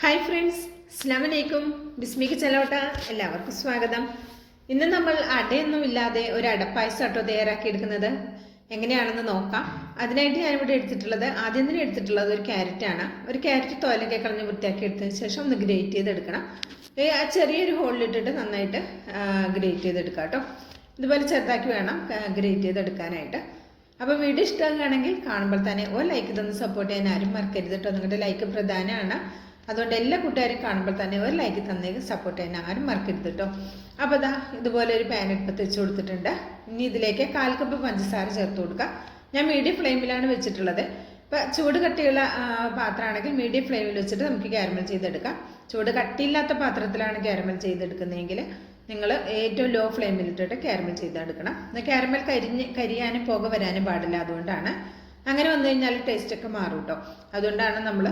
Hi friends, അസ്സലാമു അലൈക്കും. ബിസ്മിക്ക് ചെലോട്ട എല്ലാവർക്കും സ്വാഗതം. ഇന്ന് നമ്മൾ അടയൊന്നുമില്ലാതെ ഒരു അടപ്പായസം കേട്ടോ തയ്യാറാക്കി എടുക്കുന്നത് എങ്ങനെയാണെന്ന് നോക്കാം. അതിനായിട്ട് ഞാനിവിടെ ആദ്യം തന്നെ എടുത്തിട്ടുള്ളത് ഒരു ക്യാരറ്റാണ്. ഒരു ക്യാരറ്റ് തോലൊക്കെ കളഞ്ഞ് വൃത്തിയാക്കി എടുത്തതിന് ശേഷം ഒന്ന് ഗ്രേറ്റ് ചെയ്തെടുക്കണം. ചെറിയൊരു ഹോളിലിട്ടിട്ട് നന്നായിട്ട് ഗ്രേറ്റ് ചെയ്തെടുക്കാം കേട്ടോ. ഇതുപോലെ ചെറുതാക്കി വേണം ഗ്രേറ്റ് ചെയ്തെടുക്കാനായിട്ട്. അപ്പോൾ വീഡിയോ ഇഷ്ടമാകുകയാണെങ്കിൽ കാണുമ്പോൾ തന്നെ ഒരു ലൈക്ക് തന്ന് സപ്പോർട്ട് ചെയ്യാൻ ആരും മറക്കരുത് കേട്ടോ. നിങ്ങളുടെ ലൈക്ക് പ്രധാനമാണ്. അതുകൊണ്ട് എല്ലാ കൂട്ടുകാരും കാണുമ്പോൾ തന്നെ ഒരു ലൈക്ക് തന്നേക്ക് സപ്പോർട്ട് ചെയ്യാൻ ആരും മറക്കരുത് കേട്ടോ. അപ്പോൾ ഇതുപോലെ ഒരു പാൻ എടുപ്പത്ത് വെച്ച് കൊടുത്തിട്ടുണ്ട്. ഇനി ഇതിലേക്ക് 1/4 കപ്പ് പഞ്ചസാര ചേർത്ത് കൊടുക്കുക. ഞാൻ മീഡിയം ഫ്ലെയിമിലാണ് വെച്ചിട്ടുള്ളത്. ഇപ്പോൾ ചൂട് കട്ടിയുള്ള പാത്രമാണെങ്കിൽ മീഡിയം ഫ്ലെയിമിൽ വെച്ചിട്ട് നമുക്ക് കാരമൽ ചെയ്തെടുക്കാം. ചൂട് കട്ടിയില്ലാത്ത പാത്രത്തിലാണ് കാരമൽ ചെയ്തെടുക്കുന്നതെങ്കിൽ നിങ്ങൾ ഏറ്റവും ലോ ഫ്ലെയിമിലിട്ടിട്ട് കാരമൽ ചെയ്തെടുക്കണം. കാരമൽ കരിയാനും പുക വരാനും പാടില്ല. അതുകൊണ്ടാണ് അങ്ങനെ വന്നു കഴിഞ്ഞാൽ ടേസ്റ്റൊക്കെ മാറും കേട്ടോ. അതുകൊണ്ടാണ് നമ്മൾ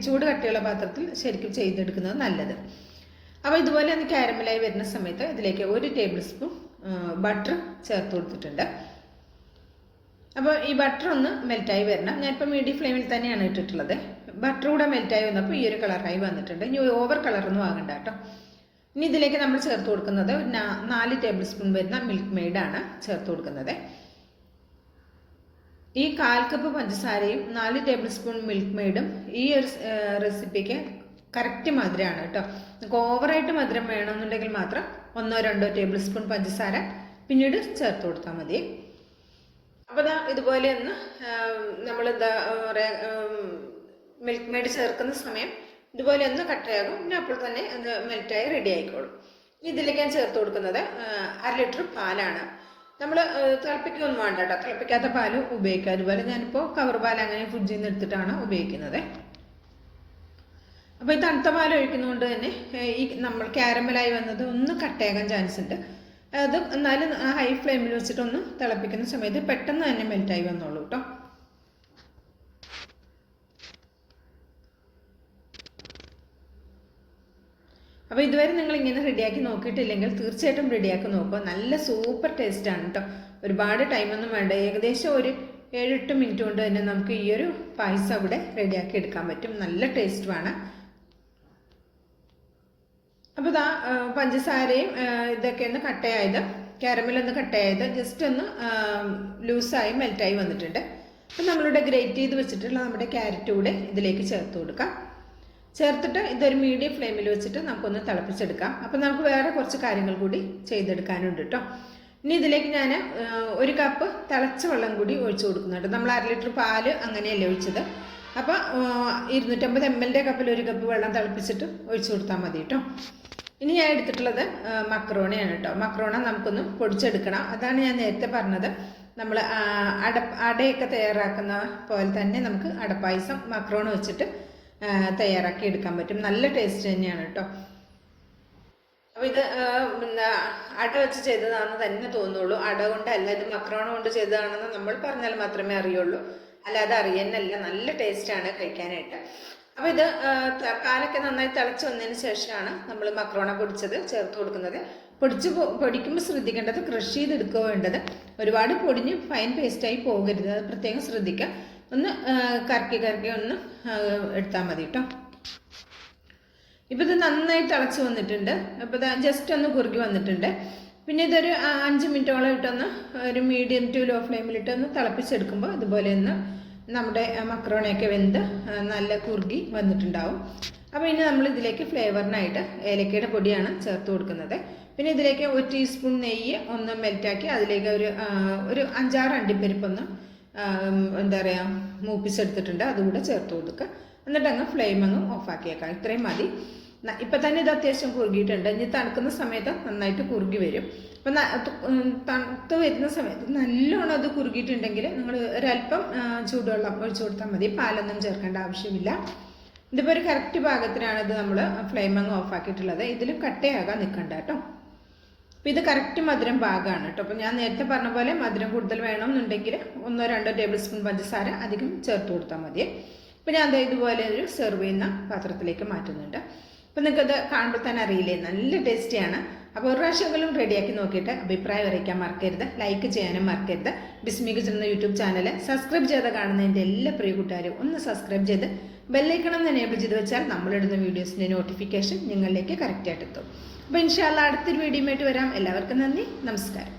ചൂട് കട്ടിയുള്ള പാത്രത്തിൽ ശരിക്കും ചെയ്തെടുക്കുന്നത് നല്ലത്. അപ്പോൾ ഇതുപോലെ ഒന്ന് കാരമലായി വരുന്ന സമയത്ത് ഇതിലേക്ക് 1 ടേബിൾ സ്പൂൺ ബട്ടർ ചേർത്ത് കൊടുത്തിട്ടുണ്ട്. അപ്പോൾ ഈ ബട്ടർ ഒന്ന് മെൽറ്റായി വരണം. ഞാനിപ്പോൾ മീഡിയം ഫ്ലെയിമിൽ തന്നെയാണ് ഇട്ടിട്ടുള്ളത്. ബട്ടർ കൂടെ മെൽറ്റായി വന്നപ്പോൾ ഈ ഒരു കളറായി വന്നിട്ടുണ്ട്. ഇനി ഓവർ കളറൊന്നും ആകണ്ട കേട്ടോ. ഇനി ഇതിലേക്ക് നമ്മൾ ചേർത്ത് കൊടുക്കുന്നത് 4 ടേബിൾ സ്പൂൺ വരുന്ന മിൽക്ക് മെയ്ഡാണ് ചേർത്ത് കൊടുക്കുന്നത്. ഈ 1/4 കപ്പ് പഞ്ചസാരയും 4 ടേബിൾ സ്പൂൺ മിൽക്ക് മെയ്ഡും ഈ ഒരു റെസിപ്പിക്ക് കറക്റ്റ് മധുരമാണ് കേട്ടോ. നമുക്ക് ഓവറായിട്ട് മധുരം വേണമെന്നുണ്ടെങ്കിൽ മാത്രം 1-2 ടേബിൾ സ്പൂൺ പഞ്ചസാര പിന്നീട് ചേർത്ത് കൊടുത്താൽ മതി. അപ്പോൾ ഇതുപോലെ ഒന്ന് നമ്മൾ മിൽക്ക് മെയ്ഡ് ചേർക്കുന്ന സമയം ഇതുപോലെ ഒന്ന് കട്ടയാകും. പിന്നെ അപ്പോൾ തന്നെ ഒന്ന് മെൽറ്റായി റെഡി ആയിക്കോളും. ഇതിലേക്ക് ഞാൻ ചേർത്ത് കൊടുക്കുന്നത് 1/2 ലിറ്റർ പാലാണ്. നമ്മൾ തിളപ്പിക്കൊന്നും വേണ്ട കേട്ടോ. തിളപ്പിക്കാത്ത പാൽ ഉപയോഗിക്കുക. അതുപോലെ ഞാനിപ്പോൾ കവർ പാൽ അങ്ങനെ ഫ്രിഡ്ജിൽ നിന്ന് എടുത്തിട്ടാണ് ഉപയോഗിക്കുന്നത്. അപ്പോൾ ഈ തണുത്ത പാൽ ഒഴിക്കുന്നതുകൊണ്ട് തന്നെ ഈ നമ്മൾ കാരമലായി വന്നത് ഒന്ന് കട്ടയാകാൻ ചാൻസ് ഉണ്ട്. അത് എന്നാലും ഹൈ ഫ്ലെയിമിൽ വെച്ചിട്ടൊന്ന് തിളപ്പിക്കുന്ന സമയത്ത് പെട്ടെന്ന് തന്നെ മെൽറ്റായി വന്നോളൂ കേട്ടോ. അപ്പോൾ ഇതുവരെ നിങ്ങൾ ഇങ്ങനെ റെഡിയാക്കി നോക്കിയിട്ടില്ലെങ്കിൽ തീർച്ചയായിട്ടും റെഡിയാക്കി നോക്കുക. നല്ല സൂപ്പർ ടേസ്റ്റാണ് കേട്ടോ. ഒരുപാട് ടൈമൊന്നും വേണ്ട. ഏകദേശം ഒരു 7-8 മിനിറ്റ് കൊണ്ട് തന്നെ നമുക്ക് ഈ ഒരു പായസം അവിടെ റെഡിയാക്കി എടുക്കാൻ പറ്റും. നല്ല ടേസ്റ്റുമാണ്. അപ്പോൾ പഞ്ചസാരയും ഇതൊക്കെ ഒന്ന് കട്ടയായത്, കാരമലൊന്ന് കട്ടയായത് ജസ്റ്റ് ഒന്ന് ലൂസായി മെൽറ്റായി വന്നിട്ടുണ്ട്. അപ്പം നമ്മളിവിടെ ഗ്രേറ്റ് ചെയ്ത് വെച്ചിട്ടുള്ള നമ്മുടെ ക്യാരറ്റ് കൂടെ ഇതിലേക്ക് ചേർത്ത് കൊടുക്കാം. ചേർത്തിട്ട് ഇതൊരു മീഡിയം ഫ്ലെയിമിൽ വെച്ചിട്ട് നമുക്കൊന്ന് തിളപ്പിച്ചെടുക്കാം. അപ്പം നമുക്ക് വേറെ കുറച്ച് കാര്യങ്ങൾ കൂടി ചെയ്തെടുക്കാനുണ്ട് കേട്ടോ. ഇനി ഇതിലേക്ക് ഞാൻ 1 കപ്പ് തിളച്ച വെള്ളം കൂടി ഒഴിച്ചു കൊടുക്കുന്നുണ്ട്. നമ്മൾ 1/2 ലിറ്റർ പാല് അങ്ങനെയല്ലേ ഒഴിച്ചത്. അപ്പോൾ 250 ml കപ്പിൽ 1 കപ്പ് വെള്ളം തിളപ്പിച്ചിട്ട് ഒഴിച്ചു കൊടുത്താൽ മതി കേട്ടോ. ഇനി ഞാൻ എടുത്തിട്ടുള്ളത് മക്രോണയാണ് കേട്ടോ. മക്രോണ നമുക്കൊന്ന് പൊടിച്ചെടുക്കണം. അതാണ് ഞാൻ നേരത്തെ പറഞ്ഞത്. നമ്മൾ അടയൊക്കെ തയ്യാറാക്കുന്ന പോലെ തന്നെ നമുക്ക് അടപ്പായസം മക്രോണ വെച്ചിട്ട് തയ്യാറാക്കി എടുക്കാൻ പറ്റും. നല്ല ടേസ്റ്റ് തന്നെയാണ് കേട്ടോ. അപ്പോൾ ഇത് അട വെച്ച് ചെയ്തതാണെന്ന് തന്നെ തോന്നുള്ളൂ. അട കൊണ്ടല്ല, ഇത് മക്രോണ കൊണ്ട് ചെയ്തതാണെന്ന് നമ്മൾ പറഞ്ഞാൽ മാത്രമേ അറിയുള്ളൂ. അല്ലാതെ അറിയാനല്ല. നല്ല ടേസ്റ്റാണ് കഴിക്കാനായിട്ട്. അപ്പോൾ ഇത് പാലൊക്കെ നന്നായി തിളച്ച് വന്നതിന് ശേഷമാണ് നമ്മൾ മക്രോണ പൊടിച്ചത് ചേർത്ത് കൊടുക്കുന്നത്. പൊടിക്കുമ്പോൾ ശ്രദ്ധിക്കേണ്ടത് ക്രഷ് ചെയ്തെടുക്കുക വേണ്ടത്. ഒരുപാട് പൊടിഞ്ഞ് ഫൈൻ പേസ്റ്റായി പോകരുത്. അത് പ്രത്യേകം ശ്രദ്ധിക്കുക. ഒന്ന് കറക്കി ഒന്ന് എടുത്താൽ മതി കേട്ടോ. ഇപ്പോൾ ഇത് നന്നായി തിളച്ച് വന്നിട്ടുണ്ട്. അപ്പോൾ ജസ്റ്റ് ഒന്ന് കുറുകി വന്നിട്ടുണ്ട്. പിന്നെ ഇതൊരു 5 മിനിറ്റോളം ഇട്ടൊന്ന് ഒരു മീഡിയം ടു ലോ ഫ്ലെയിമിലിട്ടൊന്ന് തിളപ്പിച്ചെടുക്കുമ്പോൾ ഇതുപോലെ ഒന്ന് നമ്മുടെ മക്രോണയൊക്കെ വെന്ത് നല്ല കുറുകി വന്നിട്ടുണ്ടാവും. അപ്പോൾ ഇനി നമ്മൾ ഇതിലേക്ക് ഫ്ലേവറിനായിട്ട് ഏലക്കയുടെ പൊടിയാണ് ചേർത്ത് കൊടുക്കുന്നത്. പിന്നെ ഇതിലേക്ക് 1 ടീസ്പൂൺ നെയ്യ് ഒന്ന് മെൽറ്റാക്കി അതിലേക്ക് ഒരു 5-6 അണ്ടിപ്പരിപ്പൊന്ന് എന്താ പറയുക മൂപ്പിച്ചെടുത്തിട്ടുണ്ട്. അതുകൂടെ ചേർത്ത് കൊടുക്കുക. എന്നിട്ട് അങ്ങ് ഫ്ലെയിം അങ്ങ് ഓഫാക്കിയേക്കാം. ഇത്രയും മതി. ഇപ്പം തന്നെ ഇത് അത്യാവശ്യം കുറുകിയിട്ടുണ്ട്. ഇനി തണുക്കുന്ന സമയത്ത് നന്നായിട്ട് കുറുകി വരും. അപ്പം തണുത്ത് വരുന്ന സമയത്ത് നല്ലോണം അത് കുറുകിയിട്ടുണ്ടെങ്കിൽ നിങ്ങൾ ഒരല്പം ചൂടുവെള്ളം ഒഴിച്ചു കൊടുത്താൽ മതി. പാലൊന്നും ചേർക്കേണ്ട ആവശ്യമില്ല. ഇതിപ്പോൾ ഒരു കറക്റ്റ് പാകത്തിനാണ് ഇത് നമ്മൾ ഫ്ലെയിം അങ്ങ് ഓഫാക്കിയിട്ടുള്ളത്. ഇതിൽ കട്ടയാകാൻ നിൽക്കണ്ട കേട്ടോ. അപ്പോൾ ഇത് കറക്റ്റ് മധുരം പാകമാണ് കേട്ടോ. അപ്പോൾ ഞാൻ നേരത്തെ പറഞ്ഞ പോലെ മധുരം കൂടുതൽ വേണമെന്നുണ്ടെങ്കിൽ 1-2 ടേബിൾ സ്പൂൺ പഞ്ചസാര അധികം ചേർത്ത് കൊടുത്താൽ മതി. അപ്പോൾ ഞാൻ ഇതുപോലെ ഒരു സെർവ് ചെയ്യുന്ന പാത്രത്തിലേക്ക് മാറ്റുന്നുണ്ട്. അപ്പോൾ നിങ്ങൾക്കത് കാണുമ്പോൾ തന്നെ അറിയില്ലേ, നല്ല ടേസ്റ്റിയാണ്. അപ്പോൾ ഒരു പ്രാവശ്യമെങ്കിലും റെഡിയാക്കി നോക്കിയിട്ട് അഭിപ്രായം അറിയിക്കാൻ മറക്കരുത്. ലൈക്ക് ചെയ്യാനും മറക്കരുത്. ബിസ്മി കിച്ചൺ എന്ന യൂട്യൂബ് ചാനൽ സബ്സ്ക്രൈബ് ചെയ്ത് കാണുന്നതിൻ്റെ എല്ലാ പ്രിയ കൂട്ടുകാരും ഒന്ന് സബ്സ്ക്രൈബ് ചെയ്ത് ബെല്ലൈക്കണം എന്ന് എനേബിൾ ചെയ്ത് വെച്ചാൽ നമ്മളിടുന്ന വീഡിയോസിൻ്റെ നോട്ടിഫിക്കേഷൻ നിങ്ങളിലേക്ക് കറക്റ്റായിട്ട് എത്തും. അപ്പോൾ ഇൻഷാ അല്ലാഹ് അടുത്തൊരു വീഡിയോയുമായിട്ട് വരാം. എല്ലാവർക്കും നന്ദി, നമസ്കാരം.